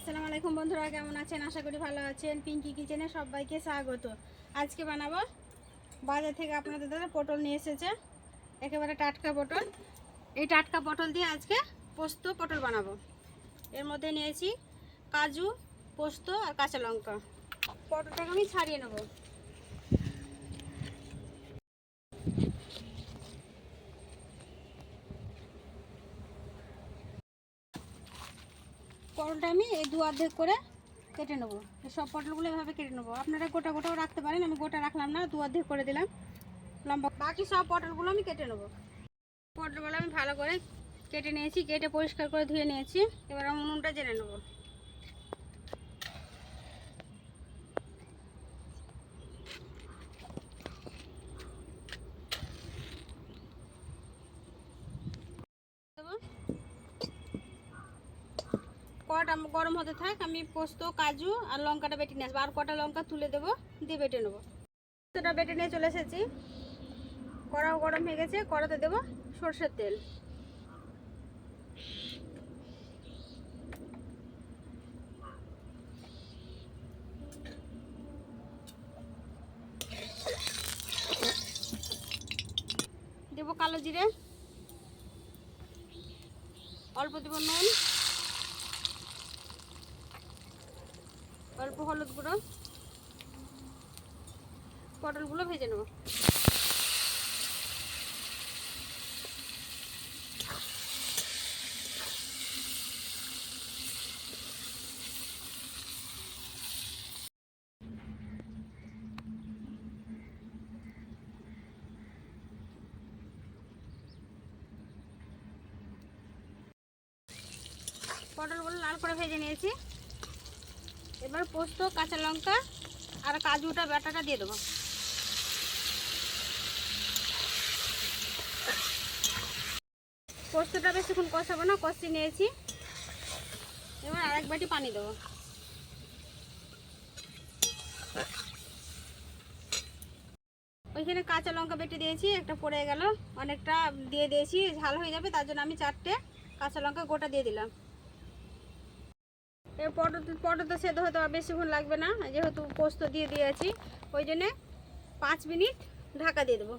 আসসালামু আলাইকুম বন্ধুরা, কেমন আছেন? আশা করি ভালো আছেন। পিঙ্কি কিচেনে সবাইকে স্বাগত। আজকে বানাবো, বাজার থেকে আপনাদের দাদা পটল নিয়ে এসেছে, একেবারে টাটকা পটল। এই টাটকা পটল দিয়ে আজকে পোস্ত পটল বানাবো। এর মধ্যে নিয়েছি কাজু, পোস্ত আর কাঁচা লঙ্কা। পটলটাকে আমি ছাড়িয়ে নেব। পটলটা আমি এই দু অর্ধেক করে কেটে নেবো। সব পটলগুলো এভাবে কেটে নেবো। আপনারা গোটা গোটাও রাখতে পারেন, আমি গোটা রাখলাম না, দু অর্ধেক করে দিলাম লম্বা। বাকি সব পটলগুলো আমি কেটে নেবো। পটলগুলো আমি ভালো করে কেটে নিয়েছি, কেটে পরিষ্কার করে ধুয়ে নিয়েছি। এবার আমি নুনটা জেনে নেবো। কড়াটা গরম হতে থাক, আমি পোস্ত, কাজু আর লঙ্কাটা বেটে নিয়ে আসবো। আর কটা লঙ্কা তুলে দেবো, দিয়ে বেটে নেবো। পোস্তটা বেটে নিয়ে চলে এসেছি। কড়াও গরম হয়ে গেছে, কড়াতে দেবো সরষের তেল। দেবো কালো জিরে, অল্প দেবো নুন, অল্প হলুদ গুঁড়ো। পটলগুলো ভেজে নেব। পটলগুলো লাল করে ভেজে নিয়েছি। এবার পোস্ত, কাঁচা লঙ্কা আর কাজুটা বাটাটা দিয়ে দেবো। পোস্তটা বেশিক্ষণ কষাবো না, কষিয়ে নিয়েছি। এবার আরেক বাটি পানি দেবো। ওইখানে কাঁচা লঙ্কা বেটে দিয়েছি, একটা পড়ে গেল, অনেকটা দিয়ে দিয়েছি, ঝাল হয়ে যাবে, তার জন্য আমি 4টে কাঁচা লঙ্কা গোটা দিয়ে দিলাম। এর পটল তো সেদ্ধ হতে বেশিক্ষণ লাগবে না, যেহেতু পোস্ত দিয়ে দিয়েছি, ওই জন্যে 5 মিনিট ঢাকা দিয়ে দেবো।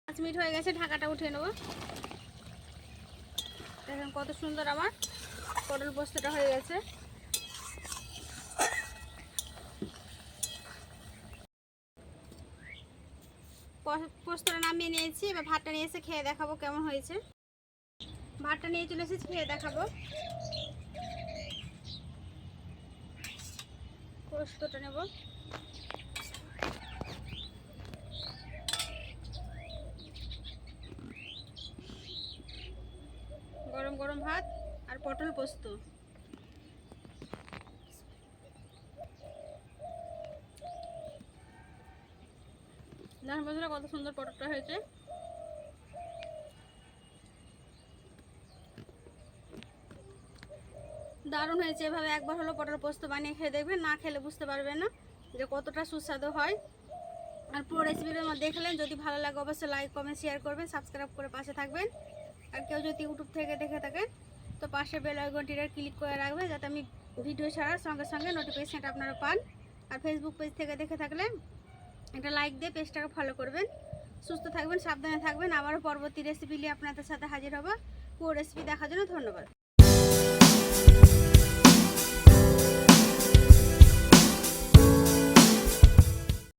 5 মিনিট হয়ে গেছে, ঢাকাটা উঠিয়ে নেবো। দেখেন কত সুন্দর আমার পটল পোস্তটা হয়ে গেছে। পোস্তটা নামিয়ে নিয়েছি, এবার ভাতটা নিয়ে এসে খেয়ে দেখাবো কেমন হয়েছে। ভাতটা নিয়ে চলে এসেছি, খেয়ে দেখাবো। পোস্তটা নেব। গরম গরম ভাত আর পটল পোস্ত। দেখেন বন্ধুরা কত সুন্দর পটলটা হয়েছে। দারুণ হয়েছে। এভাবে একবার হলো পটল পোস্ত বানিয়ে খেয়ে দেখবেন, না খেলে বুঝতে পারবেন না যে কতটা সুস্বাদু হয়। আর পুরো রেসিপিটা আমার দেখলেন, যদি ভালো লাগে অবশ্যই লাইক, কমেন্ট, শেয়ার করবেন, সাবস্ক্রাইব করে পাশে থাকবেন। আর কেউ যদি ইউটিউব থেকে দেখে থাকেন তো পাশে বেল আইকনটিটা ক্লিক করে রাখবেন, যাতে আমি ভিডিও ছাড়ার সঙ্গে সঙ্গে নোটিফিকেশনটা আপনারা পান। আর ফেসবুক পেজ থেকে দেখে থাকলে একটা লাইক দিয়ে পেজটাকে ফলো করবেন। সুস্থ থাকবেন, সাবধানে থাকবেন। আবারও পরবর্তী রেসিপি নিয়ে আপনাদের সাথে হাজির হব। পুরো রেসিপি দেখার জন্য ধন্যবাদ।